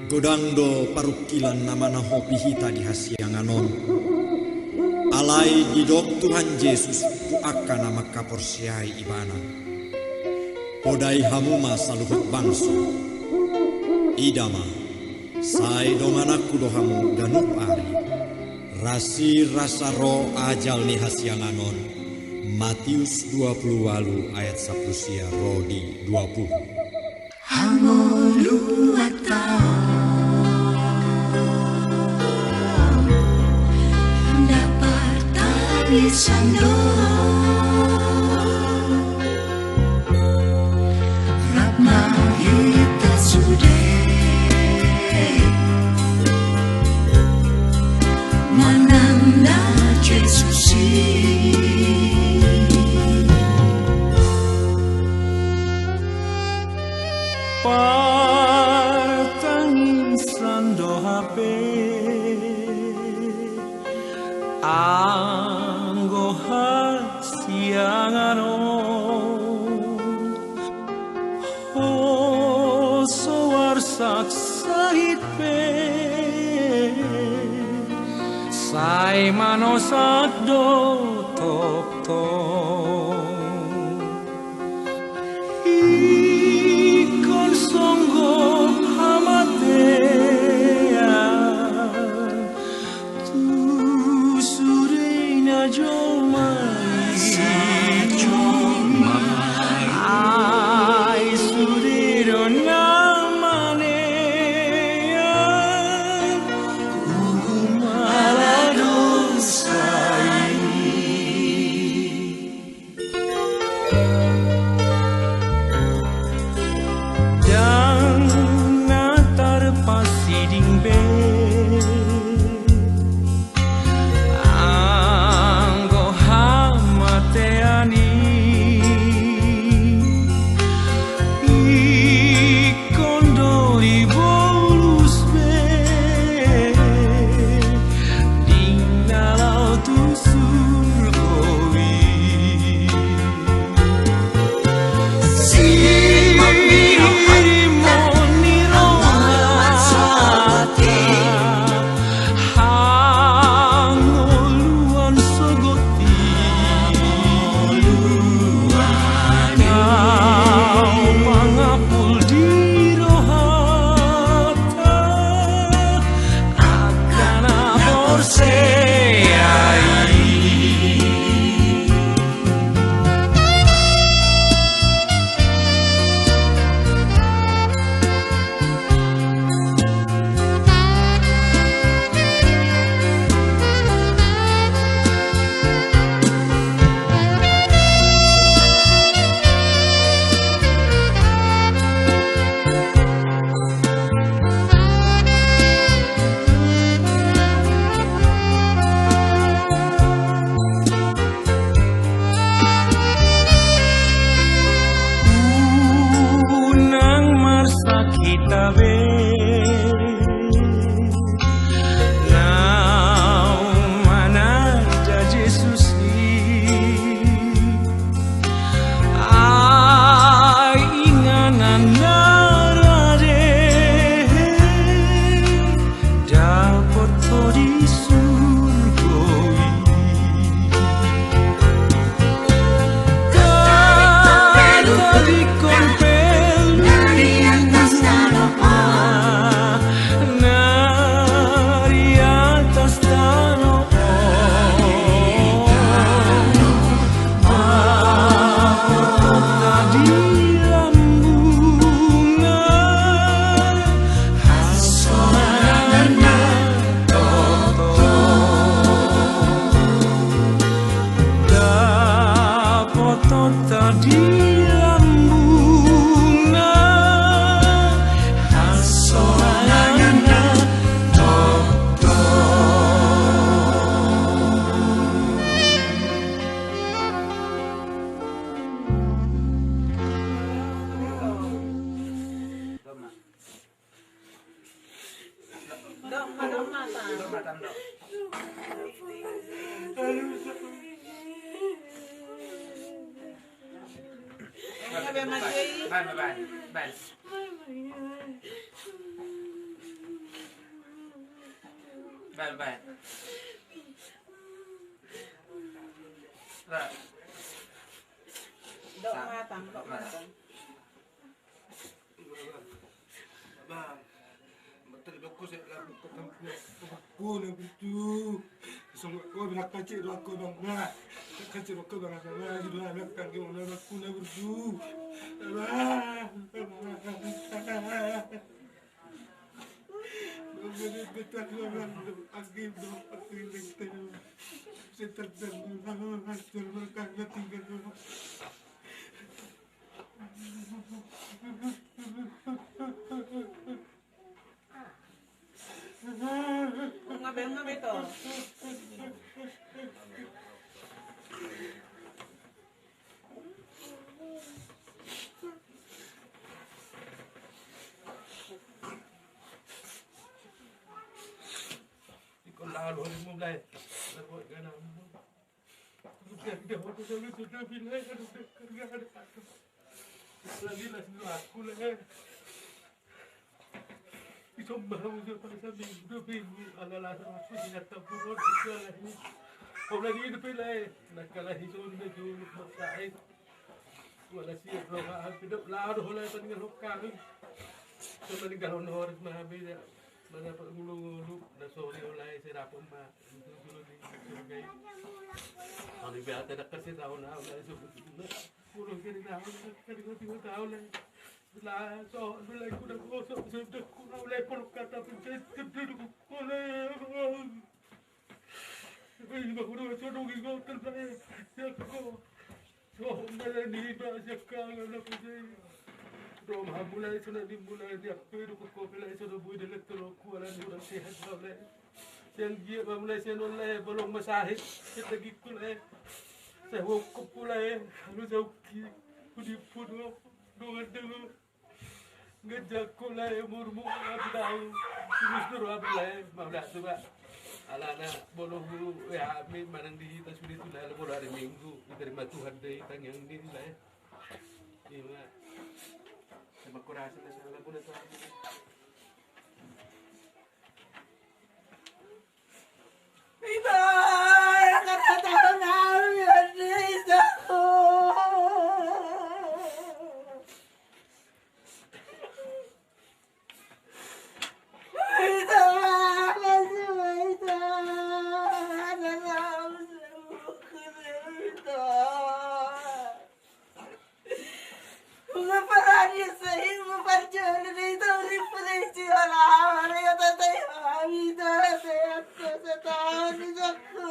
Godangdo parukilan namana hopi hita di hasianganon. Alai di dok Tuhan Yesus ku akan nama kaporsiai ibana. Podai hamuma saluhut bangsu. Idama sai domanaku dohamu danup ari. Rasi rasa roh ajal ni hasianganon. Matius 28 ayat 1 sia rodi 20. Hamoluata dapat tangisan Ratna kita sudah mananda Yesusi Partangisan dohape anggo hasiangano hoso warsak sahitpe sai manosak do tok tok ikon songgo hamatea tu surina jomai ai suriro namane Sabi Ban. Ban. Ra. Dok matang. Bang, betul aku saya lalu ketemu aku nak betul. Semua aku nak kacir aku bang nak. Kacir aku bang nak jadi anak kaki mana aku nak betul. Jadi betul bang agil dong agil betul. Saya terdengar makan tinggal. Ngabe to. Ikut lalu hari mulai. Lalu kan aku. Dia waktu dulu sudah bilang kan kerja ada aku. Lagi lah aku lah. Isomba muda pada minggu ala aku ingat tampun segala ini. Kau lagi hidup lagi. Nak kalah hidup dah jauh bersaing. Wala siap roh hidup lalu oleh tinggal hokang. Sama tinggal honor mahabir. Mana pengulu-ngulu na sorry oleh saya dapat mah dulu ni sebagai. Hari biasa dah kasih tahu nak oleh sebut. Puluh kali tahu lah. Bila so bila aku dah kosong sudah kurang oleh perkata pencet duduk oleh. Ini baru jodoh kita terbaik. Aku so mana ni bahasa kangen aku saya. Rom mulai sudah dimulai dia perlu kau pelai sudah buat dalam terlaku alam orang sehat boleh. Yang dia mulai senoleh belum masahid kita gikul saya hukum pulai harus jauhi pun dua ngejak kulai murmu abdai terus dulu abdai malah coba alana bolong dulu ya amin manang di kita sudah lalu boleh hari minggu diterima Tuhan deh tang yang ini lah iya sama kurasa lah salah boleh Tuhan Ito! Nakatawa namin yun! Ito! Ito! Ito! Ito! Mga paraan yun sa mga paraan na ito, reference yun lang. Ano yung tatay? Ito! Ito! Sa tao ni Jaco!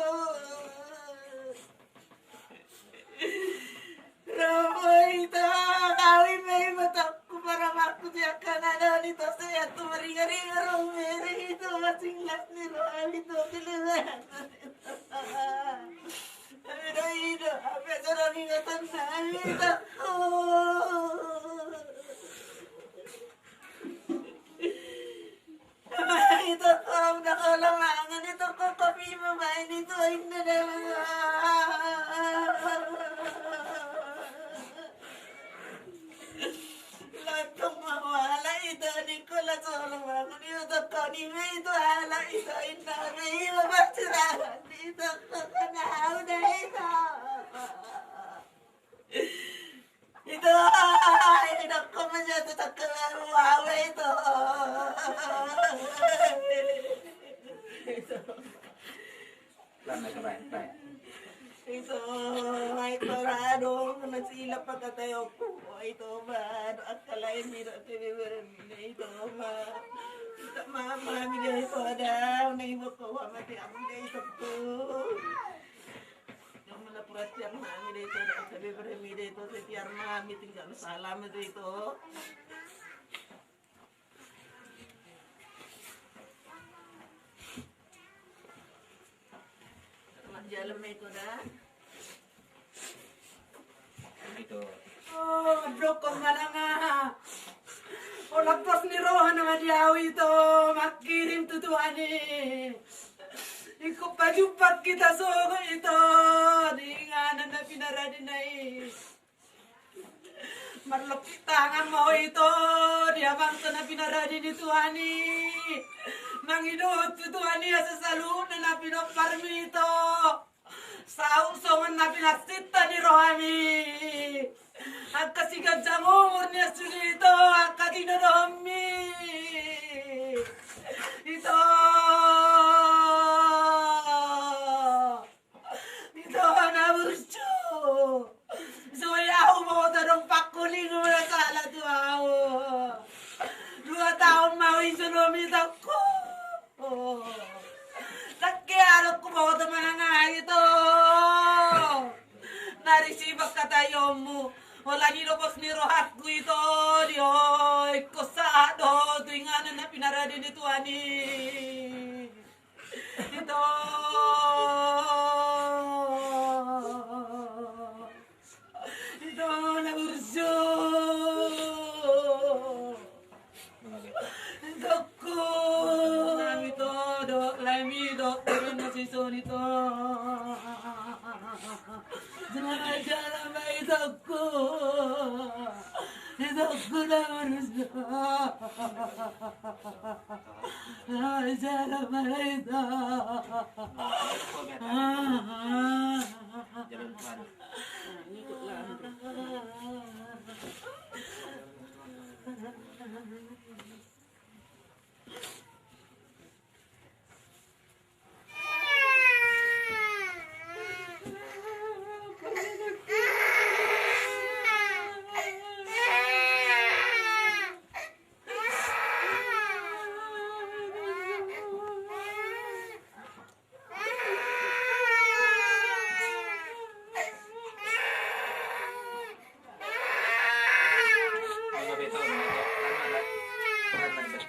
Ramo ito! Kawin may matak ko para makudiyak ka na na nito saya tumaringa-ringa rumere ito masinglas ni Roam ito kiliwan Pero ito, apesa rin ingatan namin ako ito ko ang nakalamangan ito ko kami mamain ito hindi naman Latong mawala ito ni ko latong ito ko ni may ito hala ito ina may mabasirahan ito ko kanahaw na ito ito ito ko masyado takkalang wawa ito Lama ka ba? ito ay parado nagsila pagkatayo ko ito ba akalain nila ito ma mama nila ito daw na ibo ko mati ang ito ko yung malapurat yang mami dito sabi beremi dito sa tiar mami tinggal salam dito jalan ito dah. Ito. Oh, bro, kung mana nga. O, lapos ni Rohan naman yaw ito. Makirim tutuan eh. Iko pajupat kita so ito. Di nga na pinaradi na eh. Marlupit tangan mo ito, dia bangsa na pinaradi ni Tuhani. Mangidot si Tuhani sa salud na pinoparmi ito. Sa usongan na pinasita ni Rohami. Ang kasigad sa ngumur niya sulito, ang kadinodomi. Ito na burjo. Suyaw mo tanong pakuling mo na sala tuaw. 2 taon mawin sunumit ako. Nagkiarot ko mo ito mga nga ito. Narisibak ka tayo mo. Wala nilobos ni Rohat ko ito. Diyoy, kusado. Tuwing ano na pinaradi ni Tuhani. Ito. Ito na urso. Ito ko. Ito, dok, lami, dok. Pero na si Sonito. Jangan aja lama ito ko. Ito ko na urso. Aja lama ito. Jalan kemana?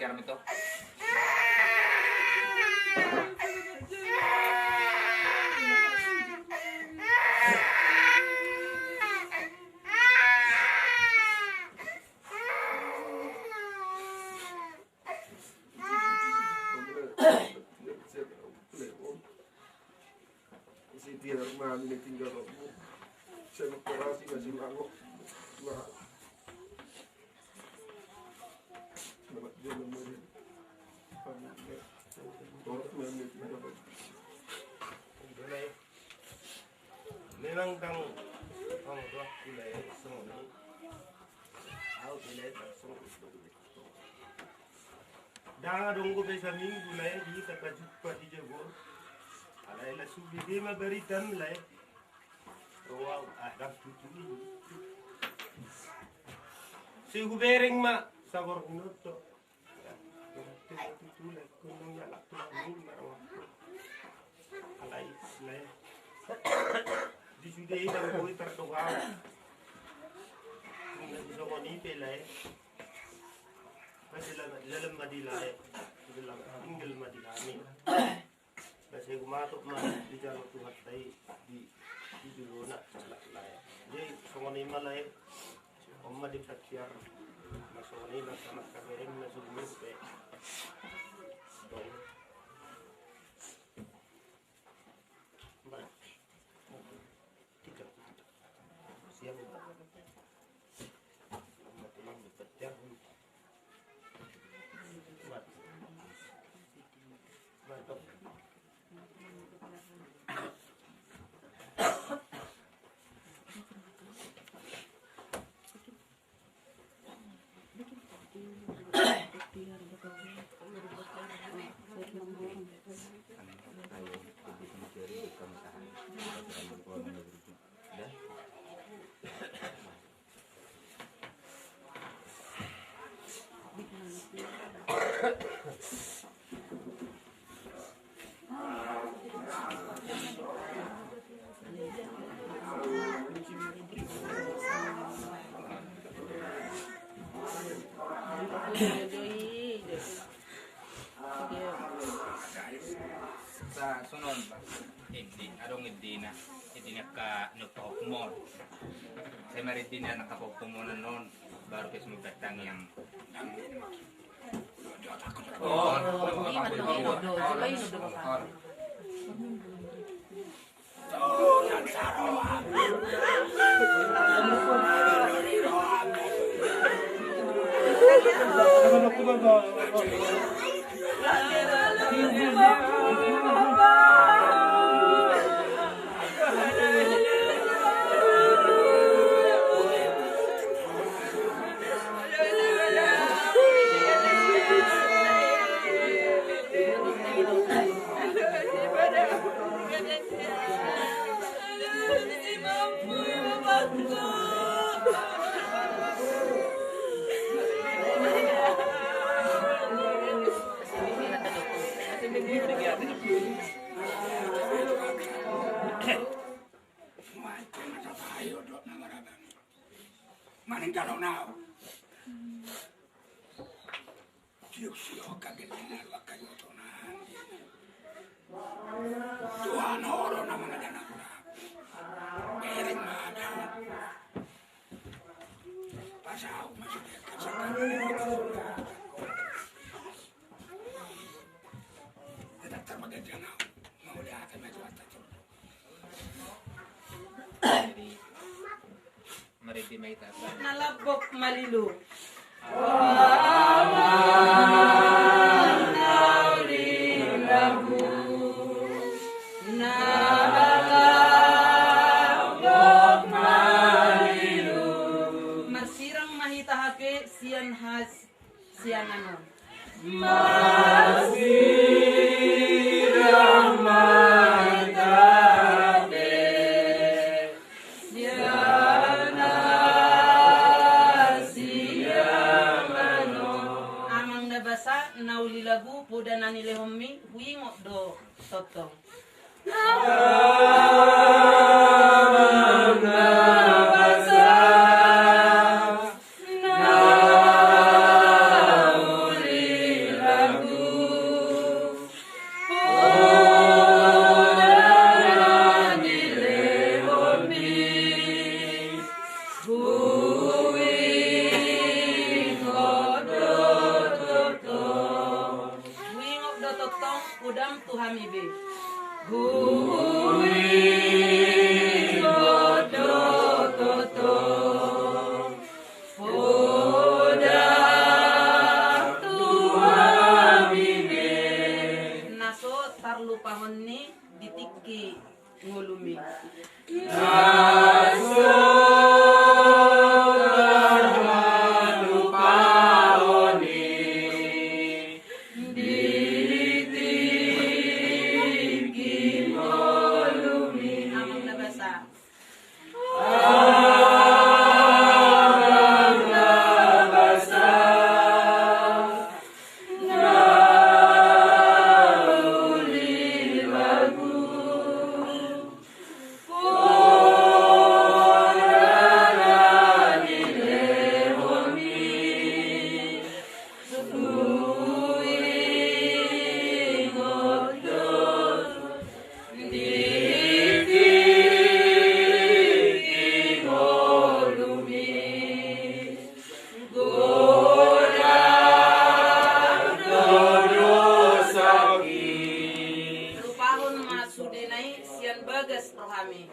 Ito. Si Tia Armani tinggal aku. Saya operasi masih mangok. Memang tang orang tua kulai semua ni, aku kulai tak semua. Dah dongko besar minggu lai di tak jumpa di Johor. Alai la subi dia mah beri tam lai. Wow, dah tutu ni. Si hubereng mah sabor nuto. Tutu lai kunung ya la tu ni mah. Alai lai. Di sudah ini dah boleh terdoa. Ini semua ni pelai. Dalam madilai, dalam tinggal madilai ni. Saya gumatok mah di jalan Tuhan tadi di dulu nak celak. Jadi semua ni malai. Omma di saksiar. Masuk ni nak sama kamera ni masuk ni. Sa sunod ba? Hindi. Arong hindi na nagpahukmon. Sa mariti na nakapagpumunan noon. Baru kasi magdatang yung Maning kalau now. Siyo kaget dengan wakay ito na. Tuhan oro na mga anak na. Ering mga. Pasaw masukit ka sa kanila. Tetap magandang now. Mahuli atin medyo at ito. Mariti may tata. Nalabok malilu. Masirang mahitahake siyan has siyan ano. Masirang mahitahake siyan has siyan ano. Amang nabasa naulilagu poda nanilehommi huingo do totong. Udam tuhamibe. Hui godo toto. Udam tuhamibe. Naso tarlupahon ni ditiki ngulumi. Naso tarlupahon ni bagas rohami. Lupaon masudenai sian bagas rohami.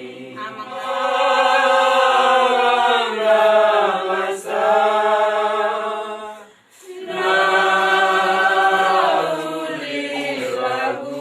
Amang ramasa nauli lagu.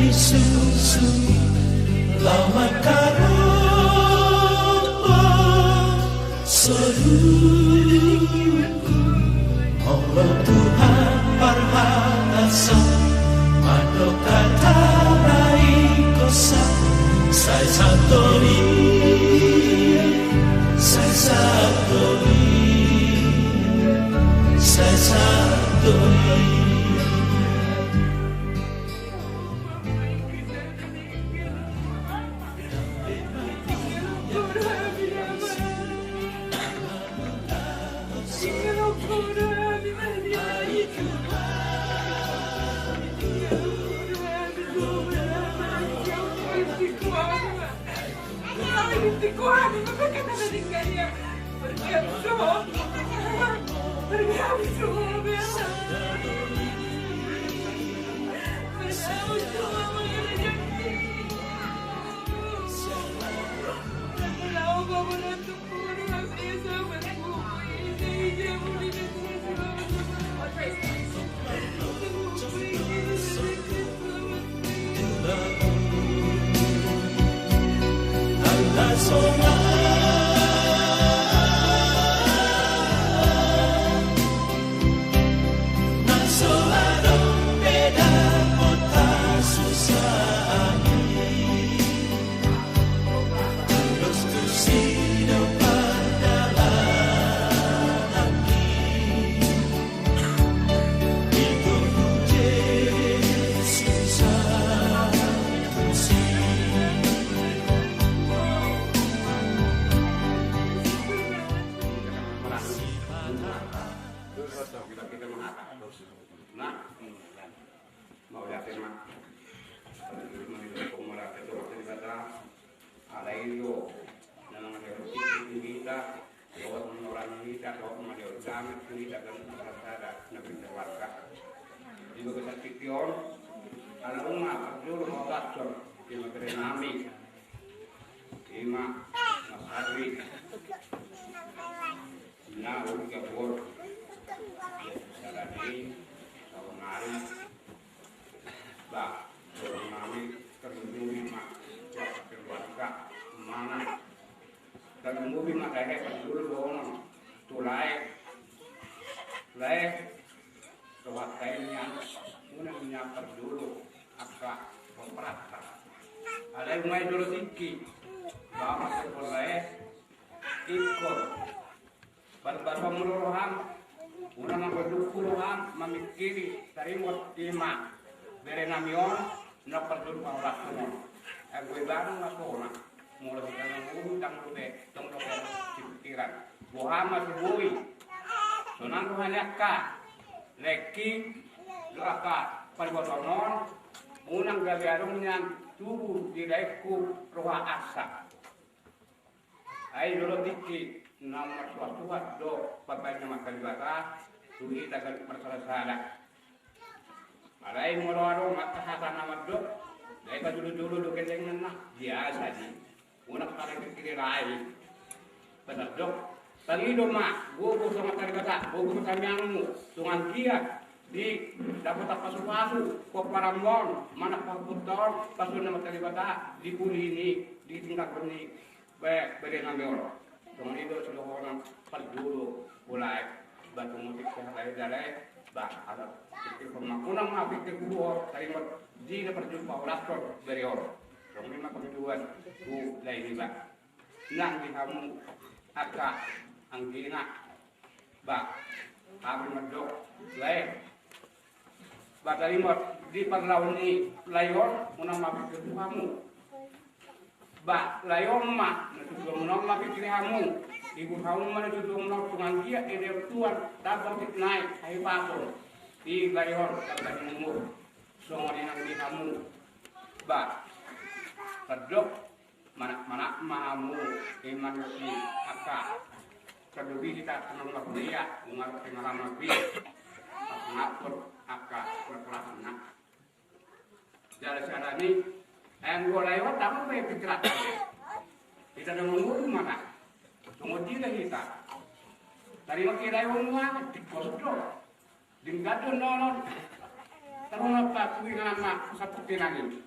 disusun lawan karupa seluruhku Allah Tuhan parhasa mado kata baik kosa saya satori unang gabiarong niyan tubuh diraiku roha asa ay dolo dikki nama suatu do papai nama kalibata tuhi tagal persalah alai moro mata hata nama do dai ka dulu kendeng na biasa di unak kare kiri rai benar do tadi do ma go sama kalibata go samyangmu tungan kia di dapat apa suatu kok parambon mana pakutor pasun nama kalibata di puli ini di tingkat ini beri ngambil orang itu seluruh orang dulu mulai batu mutik dari bah ada pikir pemakunan mah pikir kedua tadi di perjumpa ulastor dari orang lima kemudian bu lain bah nang di kamu agak anggina bah kami medok lain bah tadi di perlawan ini layor munang mah pikir kamu ba layon ma natutuwa mo na makikiri hamu ibu hamu ma natutuwa mo na tumangia ere tuan dapat naik ay paso di layon kagani mo so ngani nang di hamu ba kadok mana mahamu iman si aka kadubi kita kanang magbiya ungar tingalang magbiya ngapot aka berkelasna jara-jara ni ayam gua lewat, tamu mau bergerak. Kita dah menunggu mana? Tunggu dia kita. Dari waktu lewat mana? Di kosto, di gaduh nolon. Terus apa? Kuingan mak satu tinangin.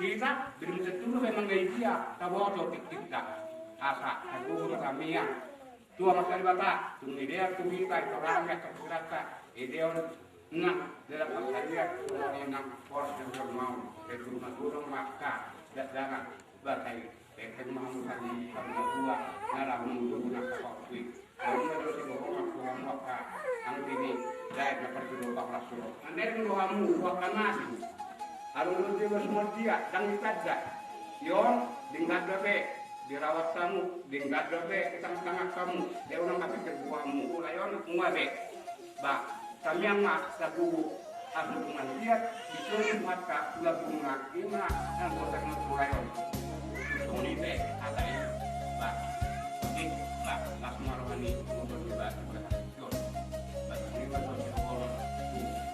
kita belum tentu memang dia tahu kita asa aku kami yang tua makan bata tunggu dia tunggu kita orang yang tergerak dia nak dalam pasarian orang yang pos yang mau dari rumah turun maka jangan batai dan mau tadi karena dua nalar menunggu nak kopi kalau menurut itu maka ang ini dari dapat dulu rasul anda itu kamu akan nasi harus lebih bersedia dan ditajak yon tinggal dobe dirawat kamu tinggal dobe tengah-tengah kamu dia orang nggak terbuahmu layon muabe bah kami yang sabu aku dengan dia disuruh mata sudah bunga ina dan kotak layon ini deh ada ini bah ini bah mas marwani untuk juga yon bah ini masuk ke orang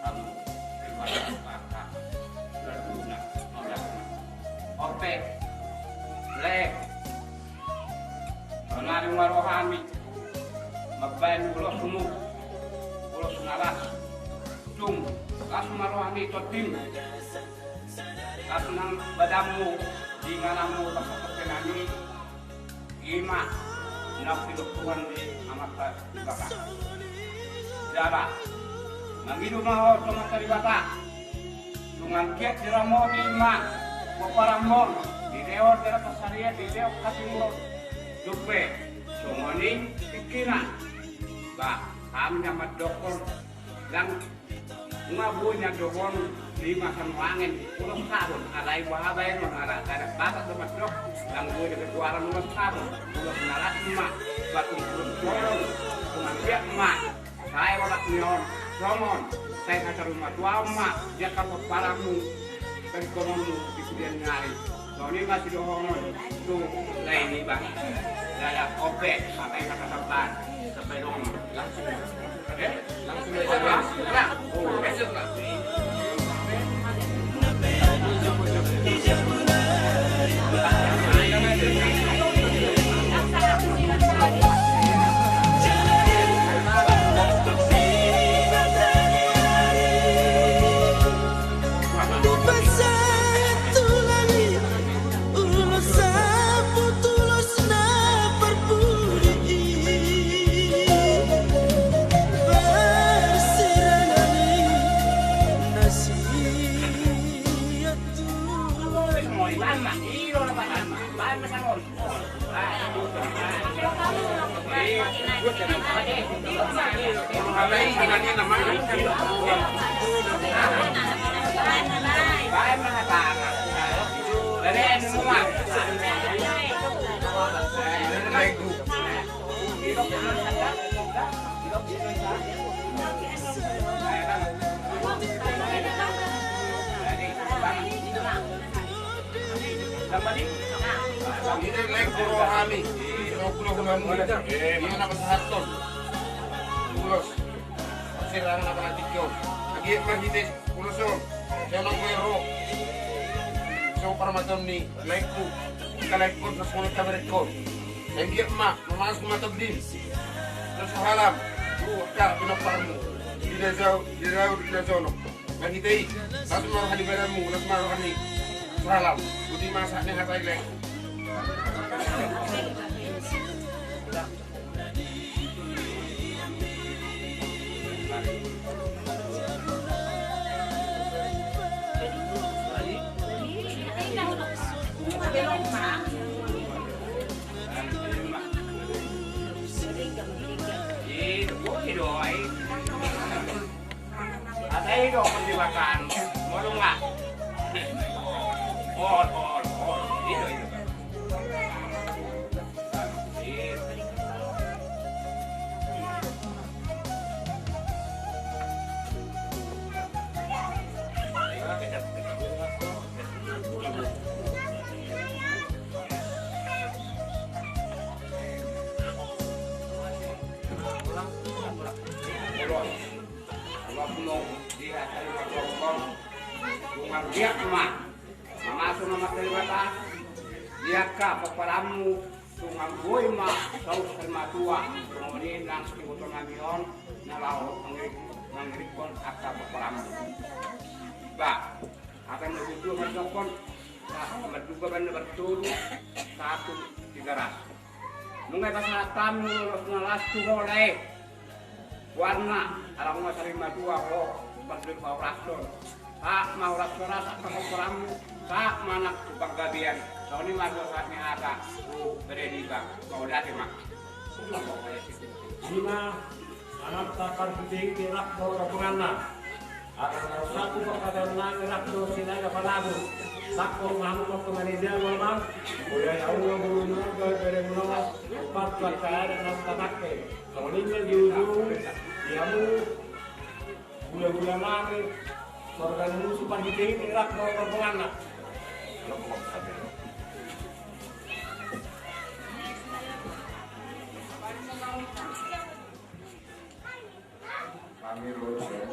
kamu terima kasih oke, lek, nari warohami, mabain pulau sumuk, pulau sungalas, cung, kas marohami totim, kas nang badamu, di ngalamu pasok kenani, ima, nak Tuhan di amat bakar, jara, mangidu mau sama teribata, tungan kiat diramo di ima. Paparamon di dewa dera pasaria di dewa katimur dupe somoni pikiran ba kami nama dokon dan ngabunya dokon di makan wangen pulau sabun alai bahabai non ala ada bakat demat dok dan gue dengan suara nulis sabun pulau nalas emak batu pulau dorong dengan dia emak saya warak nyon somon saya kata rumah tua emak dia kapal paramu dari konomu di kemudian hari. Soalnya masih dohongan tuh lain nih bang. Dalam opek sampai kata tempat sampai dohongan langsung. Langsung aja. Oh besok lah. Ini lagi rohani, ini nama satu, pulos, sirang nama nanti kau, lagi masjid puloson, jangan berro, so parmatan ni, laiku, kalaiku terus mulai kamerikor, lagi emak, memas mata berdin, terus halam, kak pinoparmu, tidak jauh, lagi tei, langsung rohani beramu, langsung rohani, halam, budi masaknya kata ilek. Ada itu pendidikan, mau nggak? Oh, itu. Dia emak, masuk nama terbatas. Dia kah peparamu, sungai boy mak, saus termatua, kemudian langsung dibutuh namion, nalau mengerikon akta peparamu. Bah, akan begitu masukkan Berduga benar berturu 1-300. Nunggu pas tamu nalas tu boleh warna alam mau terima 2 kok berdua mau rasul. Tak mau rasul rasa kamu peramu tak mana penggabian. Soalnya masuk saatnya ada berediba mau dari mak. Lima anak takkan penting tirak do kapungana. Akan harus satu perkataan nang tirak do sinaga palagu. Sakor mahu waktu Malaysia memang boleh Allah berundur dari menolak 4 perkara dan tabakke. Soalnya di ujung diamu bulan-bulan lagi sorgan musuh panditing tirak do kapungana. Kami lurus ya.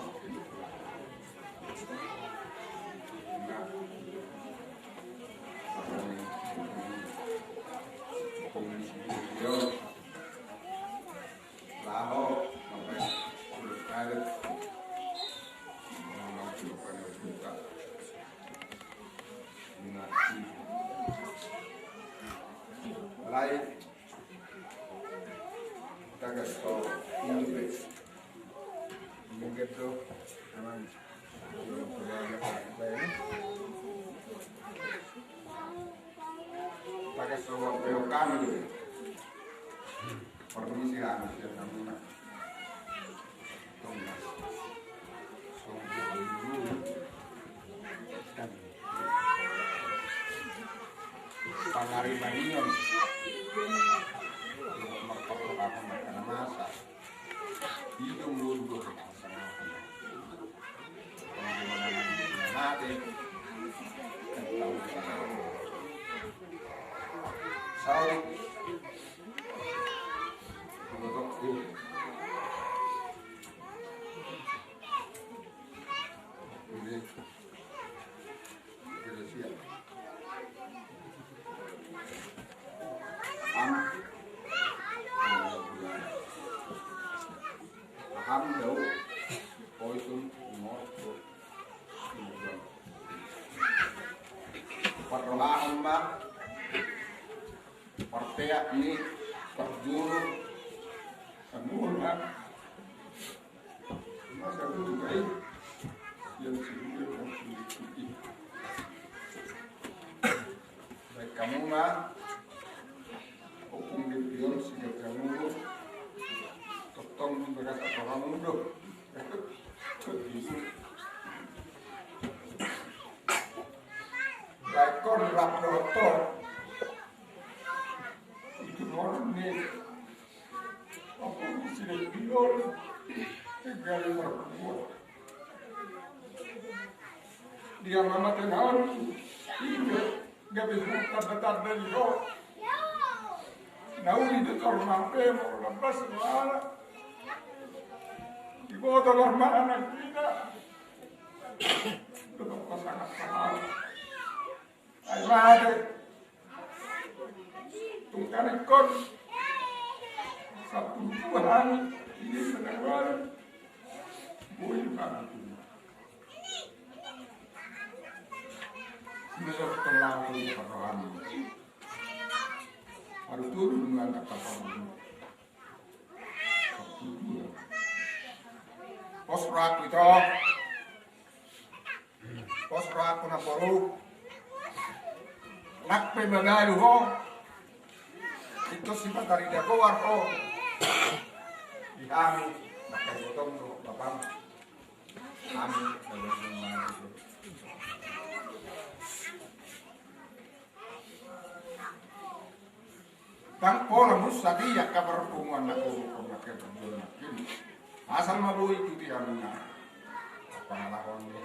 Lain kita gasto Inggris mungkin tuh memang belum pernah ini pakai sebuah peo kami permisi kami sudah namun Pangaribanion aku makan masa hidung lugu mati sawi menurutku ini sudah siap paham jauh poison umur perlahan mbak pertea ini terjuru semula masa itu juga yang sendiri dan sendiri baik kamu mbak hukum di pion sejak kamu tong beras atau kamu dong lekor raproto itu orang nih apa mesti pion tinggal berbuat dia mama tenang ini gak bisa kata-kata dari lo nauli itu kalau mampu mau lepas semua ibu telur mana kita itu sangat mahal ayo ada tungkan ekor 1 bulan ini menawar boleh banget besok telah perlahan harus turun dengan kapal pos rak itu pos rak na poru nak pemanalu ho itu sifat dari dia keluar ho di kami pakai potong tuh bapak kami Bang pola musadi ya kabar hubungan aku pakai benjol makin asal mabui itu dia mana pengalaman ini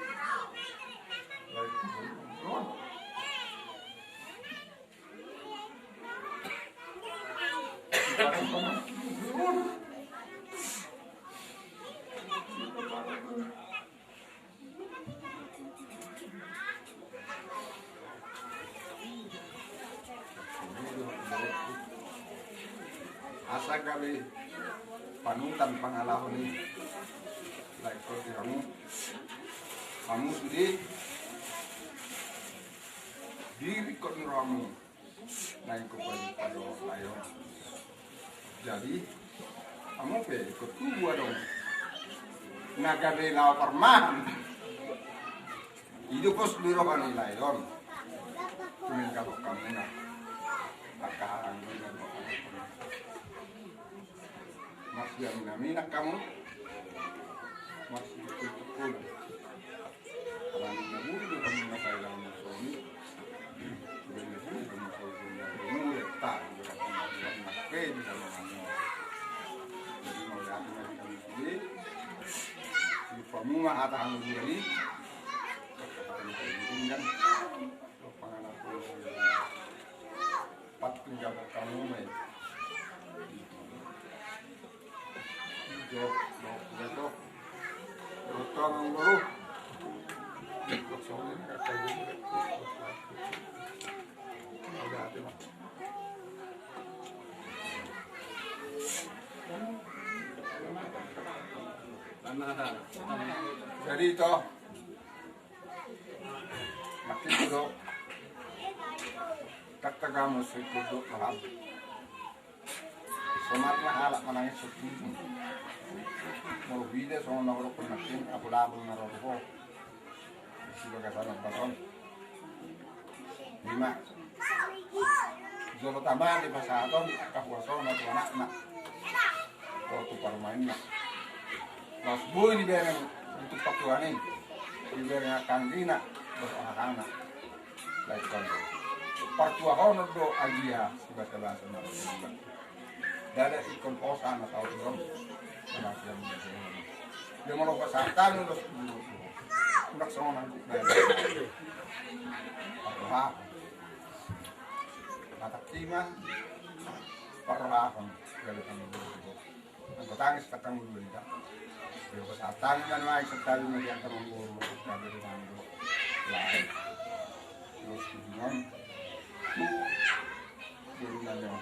asa kali panutan pangalaman ini like kamu sudah diri kok niramu naik ke pada layo. Jadi kamu ikut gua dong. Naga bela perman. Hidup pos dirohani layon. Kuning kalau kamu nak akan mas yang namina kamu masih betul-betul kalau naburi kamu nak kailangan mo suami benar-benar kamu suami murid tak pwede sa mga ano jadi mau dati na kami sili si pamunga ata ang gulali kan pangalan ko patunggal kamu may jok jok utang ang baru soalnya kata gitu ada hati mah jadi itu makin duduk katamu sih duduk malam semarnya halak menangis setuju mau video soal naruh penakin aku labung naruh kok sebagai salah paton 5 Zolo tambah di pasaton kapuaso na anak waktu permainnya Mas boy di bereng untuk pakuanin di bereng kanggina terus anak-anak like kan partua hono do agia sebagai bahasa Indonesia dari ikon posan atau drum yang dia mau pasatan terus untuk semua nanti parwa mata kima parwa kan dari kami dulu tangis takang dulu dah dia pasatan kan mai sekali median terunggur dari manggo lain terus kemudian turunannya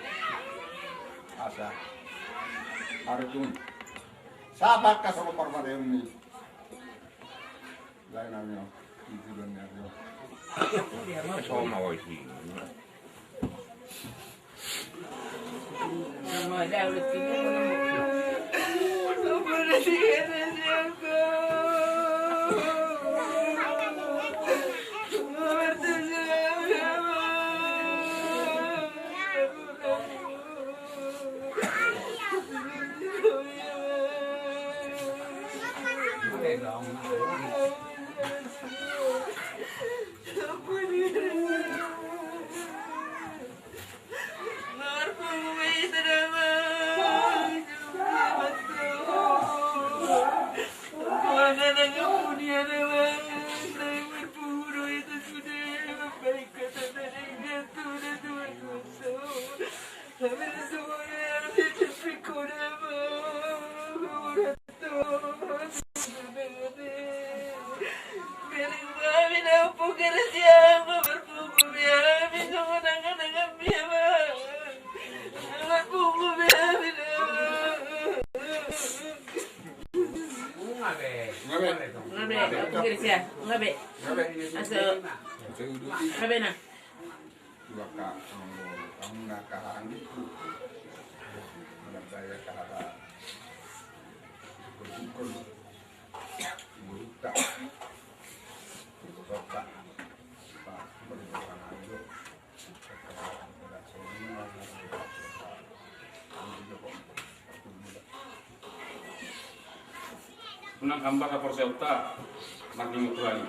asa Arjun sahabat ka sama parmade ini lain namanya tujuan dia Sama wajib. Nama dah udah tinggal mana Unang hamba ka porselta making utuani.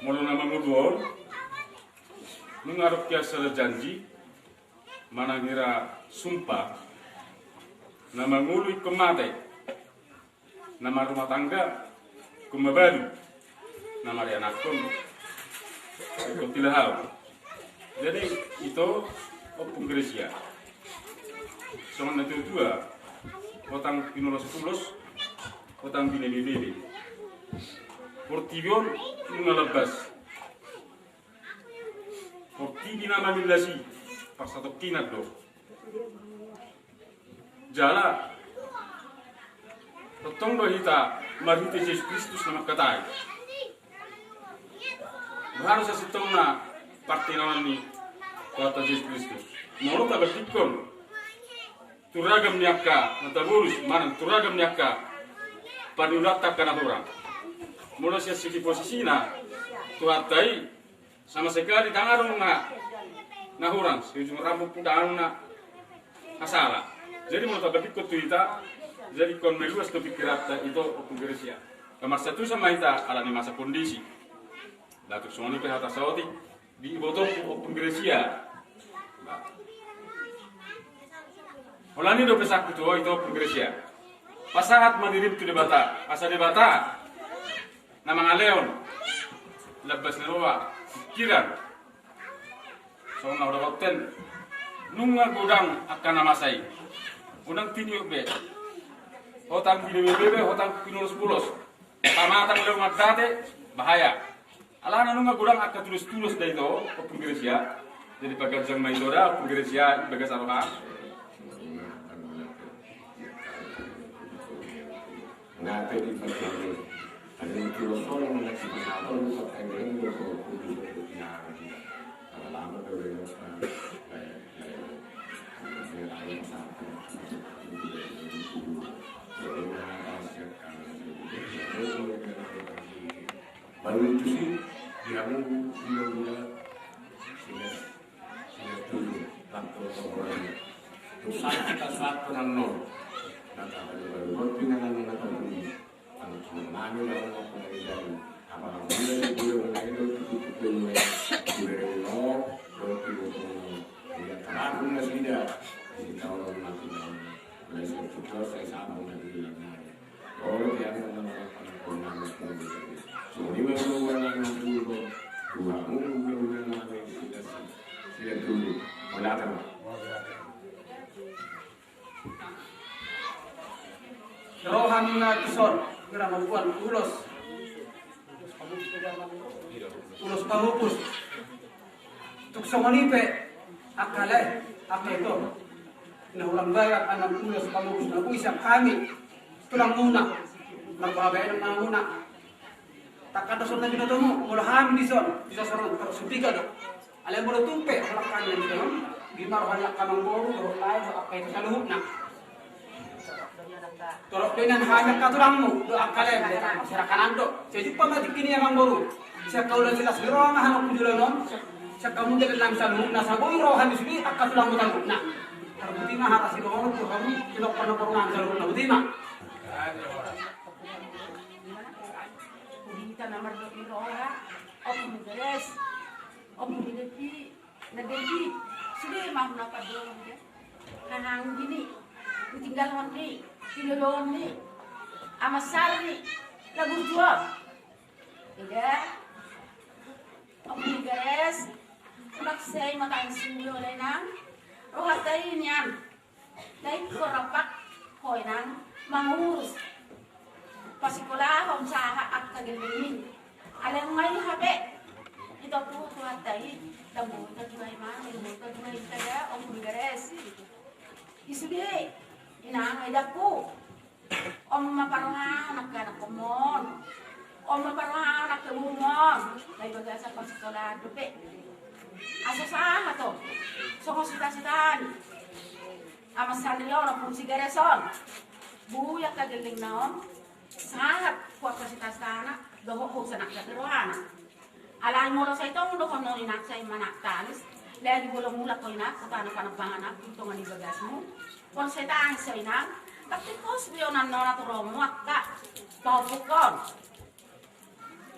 Mulu nama muduor mengaruk kiasa janji manangira sumpah nama ngului kemate nama rumah tangga kumabalu nama dia anakun ikut tilahal. Jadi itu opung Gresia. Soalnya itu dua otang pinulos pulos otang bini-bini portibion ngalabas portibi nama milasi pas satu kinat do jala totong do hita marhite Yesus Kristus nama katai harus setengah partinawan ni Tuhan Yesus Kristus. Menurut abadikon turagam niaka nataburus manang turagam niaka panulata kana orang. Mula siya siki posisina tuatai sama sekali tangarong na hurang sejumlah rambut pudaan na asala. Jadi menurut abadikon tuita jadi kon meluas tu pikirata itu penggeresia. Kamar satu sama kita alami masa kondisi. Datuk Soni ke atas saudi di botol penggeresia. Holani do pesak itu penggeresia. Pasangat mandirim tu debata, asa debata. Nama ngaleon, lebas neroa, pikiran. Soalnya udah hotel, nunga godang akan nama saya. Udang tinjuk be, hotang bebe, hotang pinulus-pulus. Pamatang lewat date, bahaya. Alana nunga godang akan tulus-tulus dari itu, penggeresia. Jadi pekerjaan maidora, penggeresia bagas aroha. Nah, tadi pertanyaan ada yang filosof yang menyaksikan apa yang sampai dengan lama dari baru itu sih yang dia sudah turun tanpa orang terus kita saat penanor Rohan na kisor, kira mabuan ulos pahupus, tukso manipe, akale, ito, nahulang bayat anang ulos pahupus na buisa kami, tulang muna, magbabay ng mga muna. Takadasol na dito mo, mula hamin dison, bisa sarang supiga do. Alam mo na tumpe, halak kanya dito, gimarohan lang ka ng boro, tayo, akay sa luhut na. Torok dengan hanya katuranmu doa kalian masyarakat ando. Jadi pamati kini yang baru. Saya kau dah jelas geroang anak kujulan. Saya kamu jadi langsung nasa boy rohan di sini akan tulang mutan nak. Terbukti mah harus diorang tu kamu tidak pernah perumahan jalur terbukti mah. Kita nomor 2 orang. Om beres. Om dineti negeri. Sudah mau nak dulu dia. Kahang gini. Tinggal mandi. Tinulungan ni, amasar ni, nagurjuang. Tidak, ang bigares, magsay matang sinyo na nang, rohatay niyan, dahil korapak, hoy nang, mangurus. Pasikulahong sa at kagalimin. Alam ngay habe, ito po rohatay, tabutan may man, tabutan may taga, ang bigares. Isubi. Inaangay dako. Om maparuhan nagkanak kumon. Om maparuhan nagkamumon. May baga sa pasikola dupe. Asa saan to? Songo sita-sitaan. Amasan nila orang pun sigareson. Buyak kagaling na om. Sangat kuat kasita-sitana. Dohok sa nakatiruhana. Alain mo sa itong dohon no inak sa imanak talis. Lagi bulong-mulak ko inak sa tanong panagpanganak. Ito nga nibagas mo. Kung sa taang sa inang, tapi kos biyonan no naturomuat ka, pahupukon.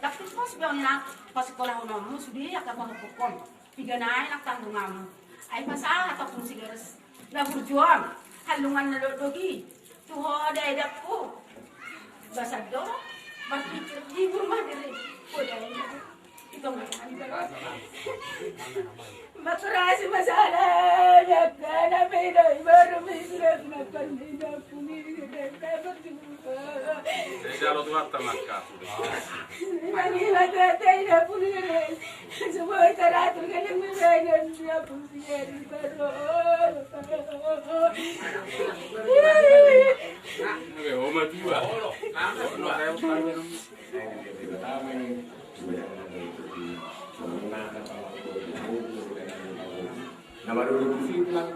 Tapi kos biyonan pasikolah mo, sudiya ka pahupukon. Piganayin ang tandungan mo. Ay pasahat akong sigaras na burjuan, halungan na lodogi. Tuhoda ay dapo. Basad do, bakit di burma diri. Kuday na. Ito nga, maturasi masalah, nakana pera, baru misrat na pandina puni, dapat juga. Kalau tuh harta maka. Mani mata tayo puni rin. Semua teratur kalau mengajar dia puni rin baru. Oma tua. Nah, Nama dulu di situ lang.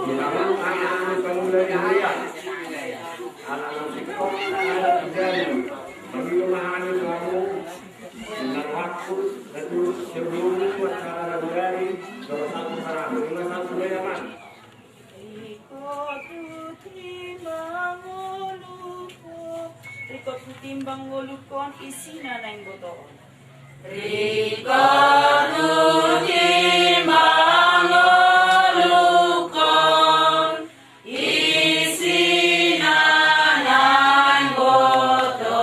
Ginamang anak-anak pamulay Maria. Anak-anak sikap, anak jari. Bagi pemahaman kamu, dengan waktu, itu sebelum acara dari satu sarang, dengan satu bayangan. Rikot timbang ngulukon isina na yung boto. Rikot timbang ngulukon isina na yung boto.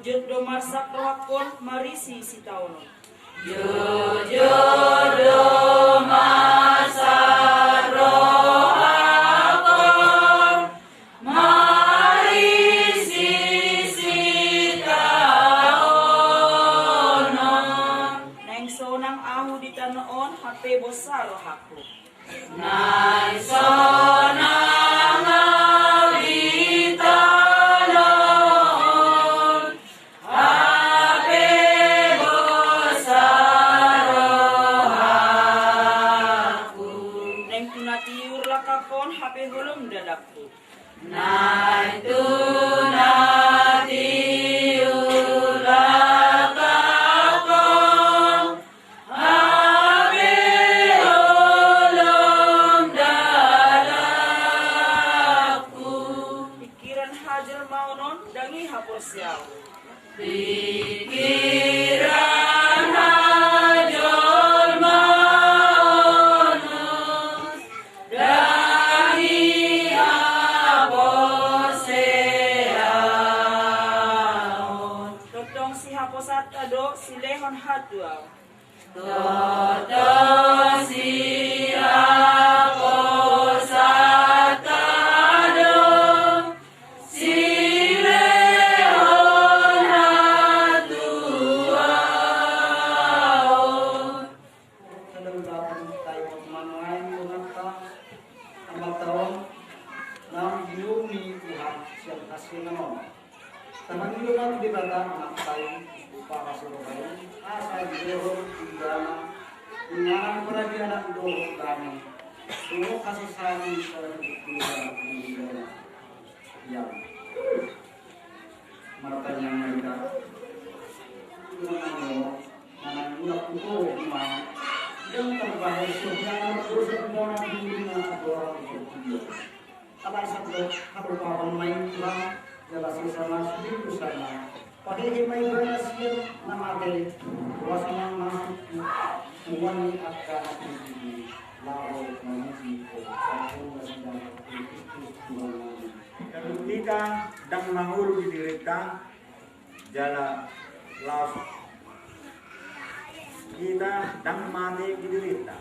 Jud do marsak rohakon marisi si taon. Jud do marsak rohakon marisi si taon. Nang sonang ahu di tanoon hape bosar rohako. Nang sonang awi tanon, hape bosar rohaku. Nang tunatiur lakakon hape hulum dadakku. Nang tunatiur lakakon, hape hulum dadaku. Pikiran hajar maunon dangi hapos yaw. Pikiran hajol maunus dari aboseaon. Totong si haposat kado si lehon hadwa. Toto siapa sakado sileon hatuaon. Dalam tayo magmamayan mo ng ang taon ng Yuni Tuhan siyang kasi naman. Tanang ilo namin di bata anak tayo upang kasulukay. Asa Diyos tinggalan. Inganan ko na di anak doon kami. Tungo kasi sa amin sa tinggalan. Yan. Maratanyang mereka. Ito naman mo. Nananulak ko man. Yang terbaik sebenarnya terus semua diri na orang itu. Apa sabdo harus paham main Tuhan jelas sama hidup sana. Pada himai berhasil nama dari kuasanya masuk tuan akan diri lalu menguji satu dan Kalau kita dan mahulu didirikan jala laos kita dan mati diderita.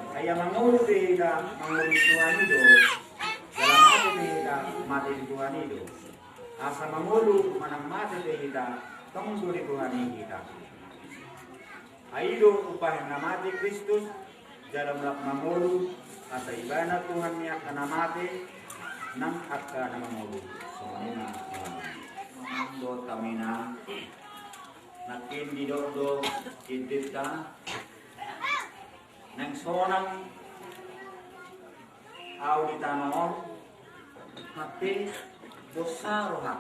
Kaya mangulu kita mangulu Tuhan itu, dalam mati kita mati di Tuhan itu. Asa mangulu manang mati kita tunggu di Tuhan kita. Aido upah na mati Kristus dalam lak mangulu asa ibana Tuhan niya kana mati nang akka na mangulu. Semuanya do tamina nakin di do kita nang sonang auditanon hape bosaroha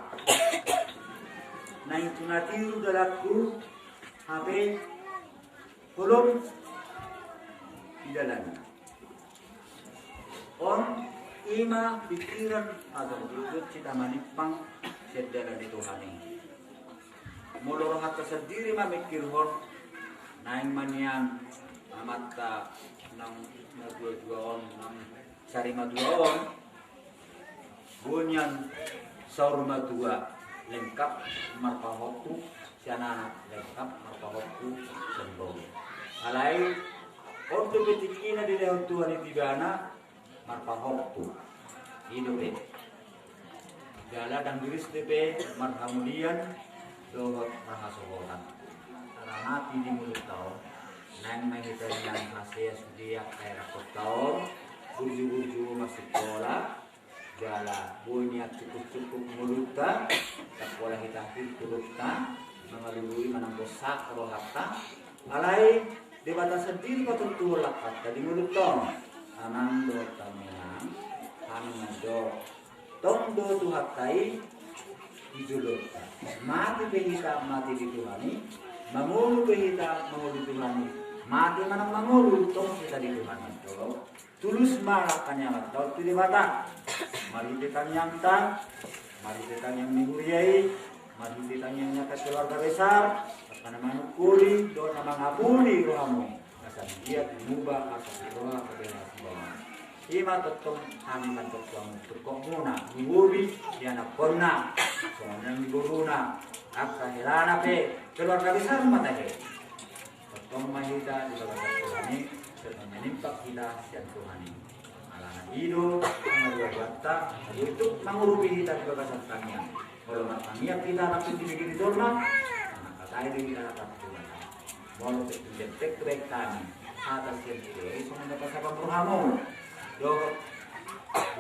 nang tunatiru dalaku hape belum di dalam on ima pikiran atau ikut cita manipang sedara di Tuhan ini mulur hata sendiri mamikir hon naing manian amata nang dua-duaon nang sari maduaon bunyan saur madua lengkap marpahotu siana lengkap marpahotu sembuh alai untuk ketikina di lehon Tuhan itibana marpahotu hidup gala dan diris tepe marhamudian dohot rahasohotan mati di mulut tau nang mahitan yang hasil dia kayak rakot tau burju-burju masuk sekolah jala bunyi cukup mulutnya tak boleh kita turutnya mengalui menanggosak rohata alai di batas sendiri ketentuan lakat di mulut dong anando taminang anando tondo tuhatai dijulur mati behita mati dituhani mangulu behita mangulu dituhani mati mana mangulu tong kita dituhani tolong tulus marakannya atau tidak mata mari kita nyangta mari kita yang dihuriai mari kita yang nyakat keluarga besar karena manukuli doa nama ngabuli rohamu asal dia mengubah atas doa kebenaran semua ima tetong kami kantor suami tukok muna nguri yana konna soalnya nguruna apa helana pe keluarga besar mata he tetong mahita di keluarga Tuhani serta menimpak kita sian Tuhani alana hidup mengadua bata untuk mengurupi kita di bagasan tanya kalau matangnya kita langsung dibikin dorma anak kata itu kita dapat Tuhan mau terjepit kebaikan atas yang itu semua dapat sabang berhamu do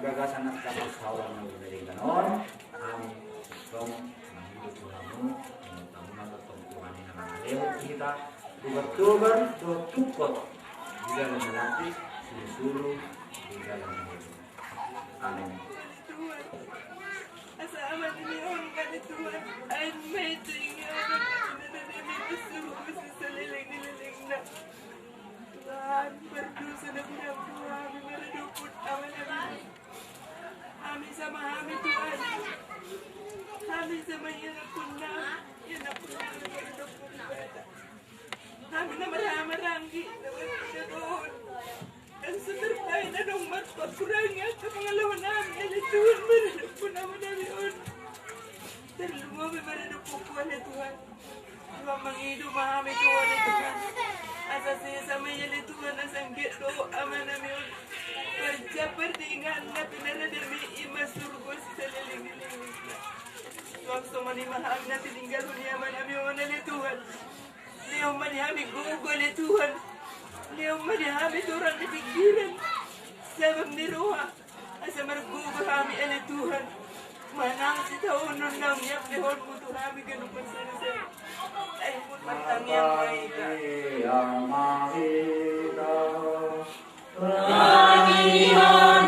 gagasan nak dapat sawan dari kanon kami dong hidup kamu tamu nak Tuhan ini nama lewat kita tuber do tukot di dalam melatih suruh di dalam hidup amin. Asaman niyon kani Tuhan ay may tingawan na suruh seliling na Tuhan berdosa na Tuhan mereduput awan kami sama kami Tuhan kami sama yan na mereduput kami na marami-ranggi na doon ang sumertay na nung matpagkurangnya sa pangalawa namin ay Tuhan mereduput awan namin terlalu mereduput na Tuhan mangidu mahami Tuhan na Tuhan asa siya sa maya ni Tuhan na sanggit doa manami perjaperdingan na pinaradami imasurgo sa liling-liling waktu manimahang na tininggal niya manami na ni Tuhan niyo manihami gugol ni Tuhan niyo manihami turang ni pikiran sabab ni Roha asa margugol kami ni Tuhan manang si taon nun nang yak ni Hon mo Tuhan ganun pa sa ay pun matang yang mahita yang mahita Tangihan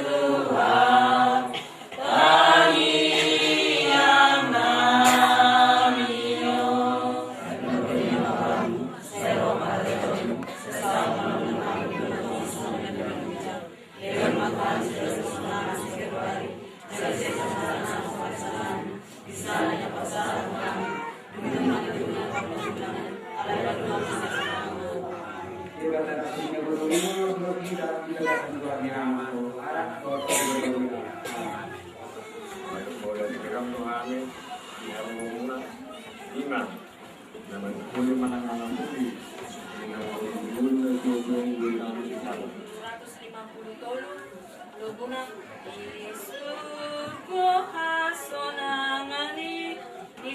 Tuhan Tangihan namiyo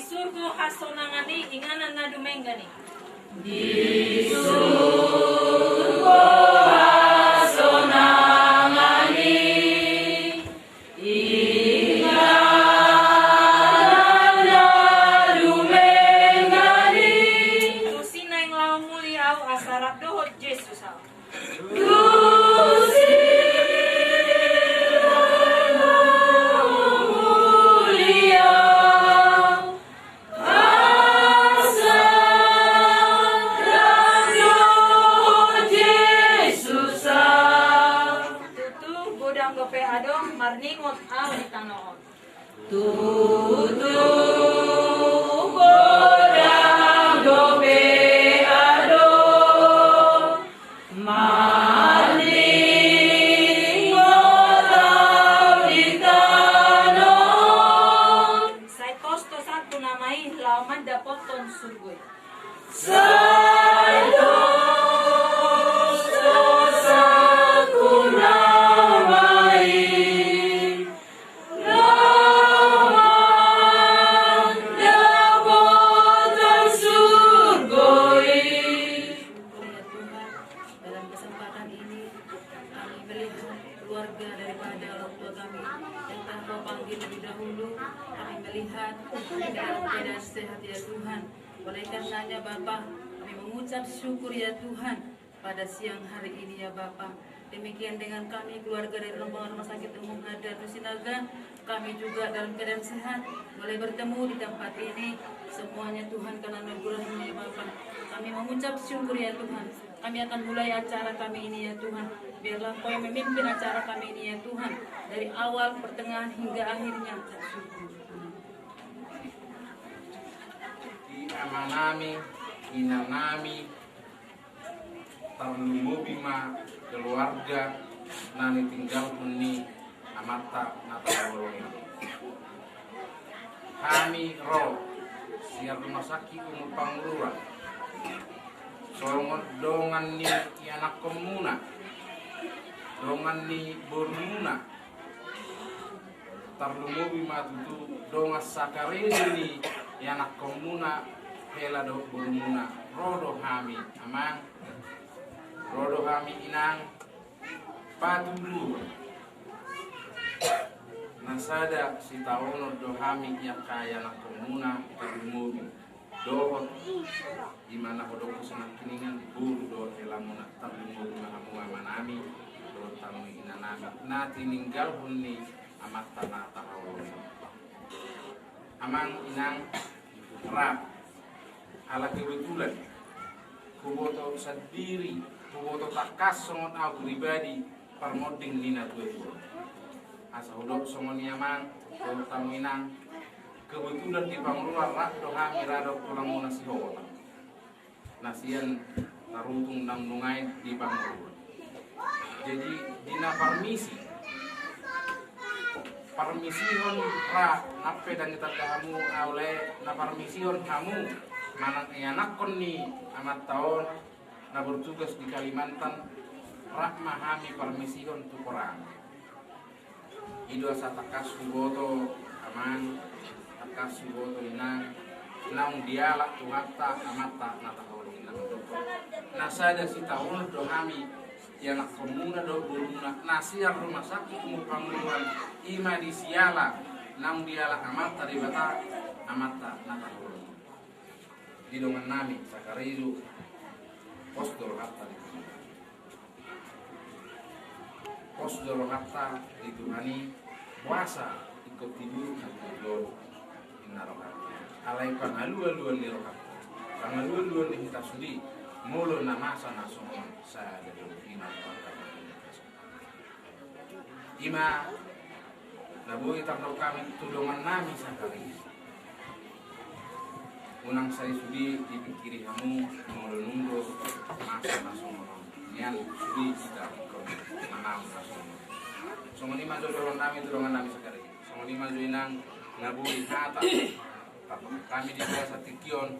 Surgo hasonangani inganan na dumengani di surgo hasonangani inganan na dumengani tusina yang lawan mulia au asarap dohot Yesus au marningot au di tanoon tutu godang dobe ado marningot au di tanoon say tosto santo namai lauman dapoton surgoy say tosto santo namai Lord. melihat dalam keadaan sehat ya Tuhan. Oleh karenanya Bapa, kami mengucap syukur ya Tuhan pada siang hari ini ya Bapa. Demikian dengan kami keluarga dari rombongan Rumah Sakit Umum Hadar Sinaga, kami juga dalam keadaan sehat boleh bertemu di tempat ini. Semuanya Tuhan karena anugerah-Mu ya Bapa. Kami mengucap syukur ya Tuhan. Kami akan mulai acara kami ini ya Tuhan. Biarlah Kau yang memimpin acara kami ini ya Tuhan, dari awal, pertengahan hingga akhirnya. Amanami, inanami, tarlumu bima keluarga nani tinggal meni amata nata wolongi. Kami roh siar rumah sakit umum Panglura. Songot dongan ni anak komuna, dongan ni bormuna. Tarlumu bima tutu dongas sakare ni anak komuna. Hela do burmuna rodo hami amang rodo hami inang patulu nasada si taono do hami yang kaya na komuna tarumubi dohot imana hodoko sana kiningan buru do hela muna tarumubi mahamu amanami do tamu inanami na tininggal hunni amat tanah tahawoni amang inang rap ala kebetulan kuboto sendiri kuboto takas songon aku pribadi permoding nina gue asa hodok songon niamang do taminang kebetulan di Panglura rak do hami rado pulang muna si hota nasian tarutung nang nungai di Panglura. Jadi dina permision ra nape dan kita kamu oleh na permision kamu manang anak kon ni amat tahun na bertugas di Kalimantan rak mahami permision tu orang ido sa takas suboto aman takas suboto inang naung dialak tu hatta amata na tahulung inang nasada si tahun do hami anak komuna do buruna nasiar rumah sakit umum Panglura ima di siala naung dialak amata di bata amata na tahulung di dongan nami sakaridu posdor hatta di Tuhani puasa ikut tidur nabi inarokat alai pangalu-aluan ni rokat pangalu-aluan ni kita sudi mulu namasa nasongon saya dari inarokat ima nabu itarno kami tudongan nami sakaridu unang saya sudi dipikiri kamu mau nunggu masa nasional nian sudi kita ikut manam nasional songo ni maju dorong nami sekali songo ni maju inang ngabui kata kami di desa Tikion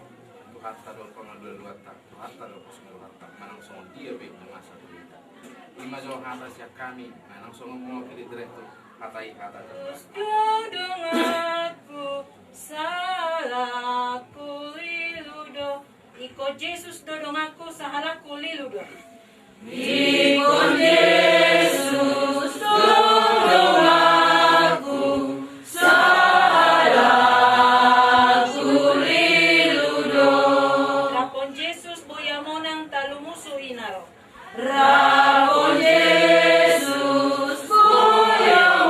tu hatta do pengadul hatta do posno hatta manang songo dia be masa kita lima jo hatta siap kami manang songo mau pilih direktur hatai hatta dong aku salaku liludo iko Jesus dodong aku sahalaku liludo iko Jesus dodong aku sahalaku liludo rapon Jesus boyamonang talumusu inaro rapon Jesus boyamonang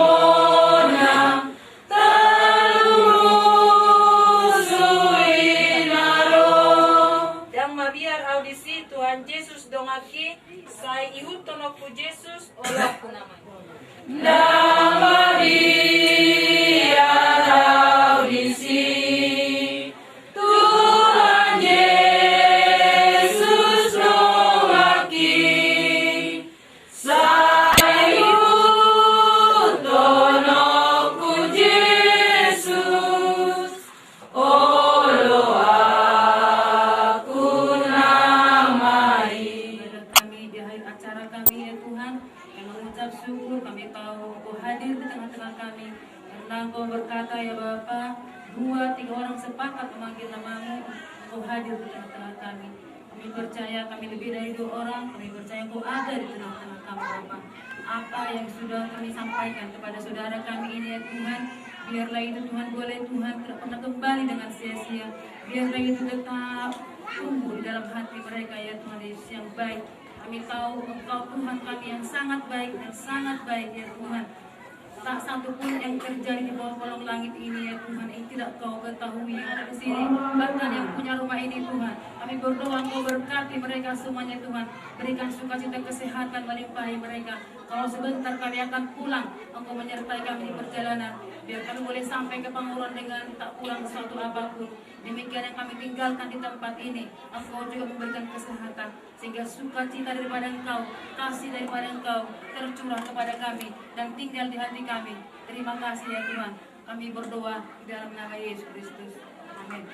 audisi Tuhan Yesus dongaki sai ihutonoku Yesus olaku namanya nama biar audisi Tuhan Yesus dongaki sai ihutonoku Yesus syukur kami tahu Kau hadir di tengah-tengah kami karena Kau berkata ya Bapa 2-3 orang sepakat memanggil namamu Kau hadir di tengah-tengah kami Kami percaya kami lebih dari 2 orang, kami percaya Engkau ada di tengah-tengah kami Bapa. Apa yang sudah kami sampaikan kepada saudara kami ini ya Tuhan, biarlah itu Tuhan boleh Tuhan tidak pernah kembali dengan sia-sia. Biarlah itu tetap tumbuh di dalam hati mereka ya Tuhan Yesus yang baik. Kami tahu Engkau Tuhan kami yang sangat baik dan sangat baik ya Tuhan. Tak satu pun yang terjadi di bawah kolong langit ini ya Tuhan, yang tidak Kau ketahui yang ada di sini, bahkan yang punya rumah ini Tuhan. Kami berdoa Engkau berkati mereka semuanya Tuhan, berikan sukacita kesehatan melimpahi mereka. Kalau sebentar kami akan pulang, Engkau menyertai kami di perjalanan. Biar kami boleh sampai ke Panguruan dengan tak pulang sesuatu apapun. Demikian yang kami tinggalkan di tempat ini, Engkau juga memberikan kesehatan, sehingga sukacita daripada Engkau, kasih daripada Engkau tercurah kepada kami dan tinggal di hati kami. Terima kasih ya Tuhan. Kami berdoa di dalam nama Yesus Kristus. Amin.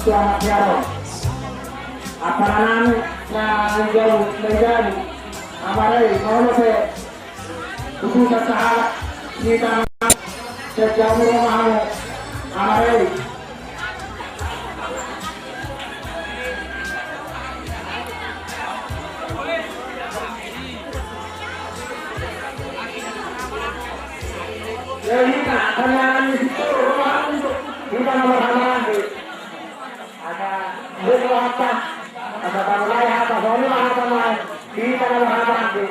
Selamat siang. Aparanan na jauh menjadi amarai mau se tubuh sahabat kita sejauh rumahmu amarai jadi kenyataan itu rumahmu kita nomor lagi ada apa ada mulai apa soalnya apa mulai kita nomor lagi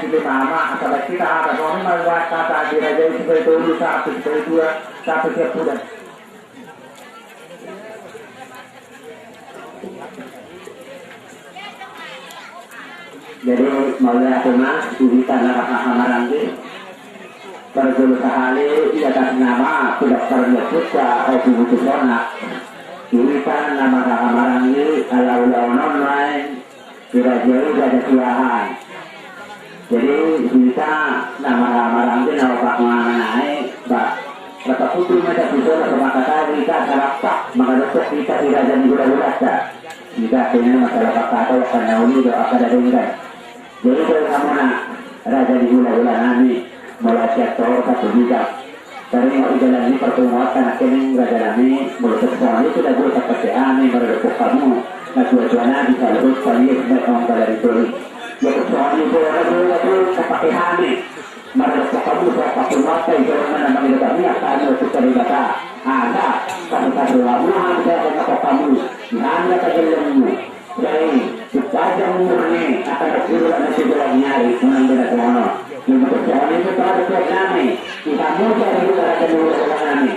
kita mama atau kita apa soalnya membuat kata diraja seperti itu satu seperti dua satu siap sudah jadi mulai aku mas kita dalam hamaran berjuluh sehari ia tak nama tidak ternyebut ke ibu sana kita nama hamaran ini kalau online tidak jauh dari siahan jadi kita nama hamaran ini nama pak mengenai pak kata putri macam itu sama kata kita salah maka dokter kita tidak jadi gula-gula kita punya masalah kata karena ini doa pada dengar jadi kalau kamu nak raja di gula-gula nanti mulai sektor satu juga dari mau jalani pertemuan akhirnya jalani mulai sektor itu sudah buat seperti aneh mereka kamu nah cuaca bisa lurus kali sebagai orang dari itu ya persoalan itu itu seperti aneh mereka kamu pakai mata itu mana mana kami akan itu terlibat ada satu lalu ada apa kamu hanya terjadimu jadi kita jangan murni akan berjuang dan nyari mengambil semua yang persoalan itu terhadap kami kita mau cari cara kemudian kami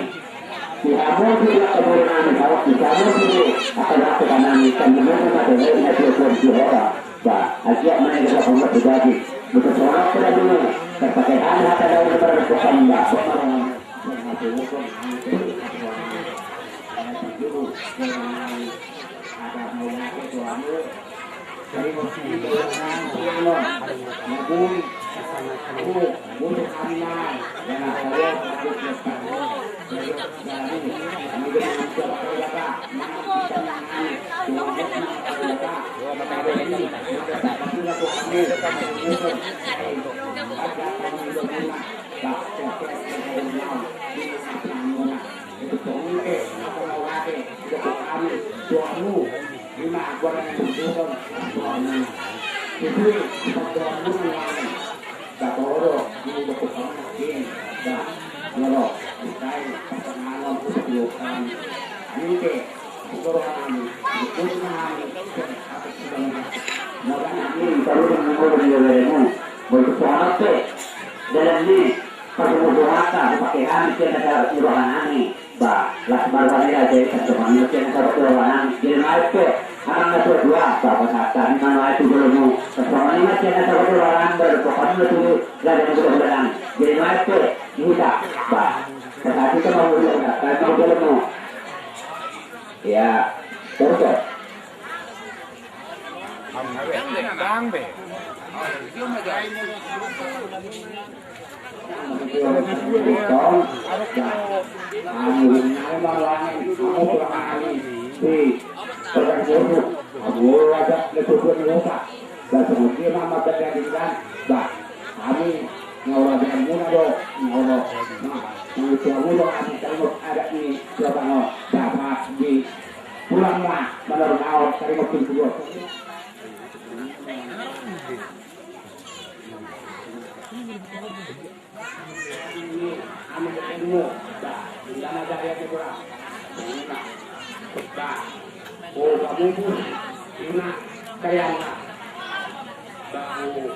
kita mau juga kemudian kami kalau kita mau juga akan lakukan kami dan menunggu pada lainnya dia orang bah aja mana kita pernah terjadi betul orang sudah dulu terpakai hal ada dalam berdoa enggak ada mulai suami dari muslim maupun untuk aman dan saya barang yang dibutuhkan soalnya itu kebutuhan yang datoro ini kebutuhan mungkin dan kalau terkait pertengahan kebutuhan ini ke kebutuhan kebutuhan apa segala makanya ini kalau menurut dia berkesuara dalam ini perkebutuhan pakai hati kita ada kebutuhan ini bah las barbaridad de esta semana tiene que probar y el maestro harán la dua apa kata mana itu belum semua ini tiene que probar berpokoknya itu dari mudah-mudahan jadi maestro kita bah kata kita mau lihat kalau belum ya terus Bang be. Pulanglah menurut awal cari mobil kedua. Anu ilmu, dah, dana jaya tu kurang. Dah, oh kamu pun, ina kaya na. Dah, oh,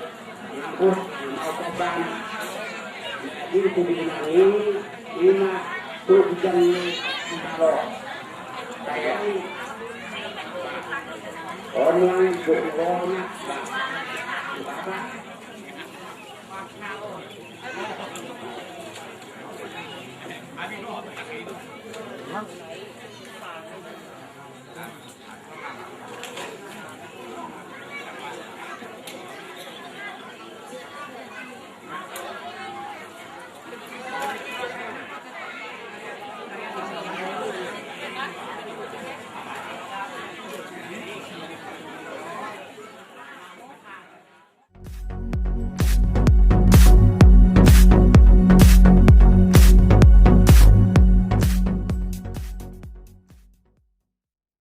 aku mau korban. Jadi kubina ini, ina tu bukan kalau kaya ni. Orang yang berkorban, dah, apa?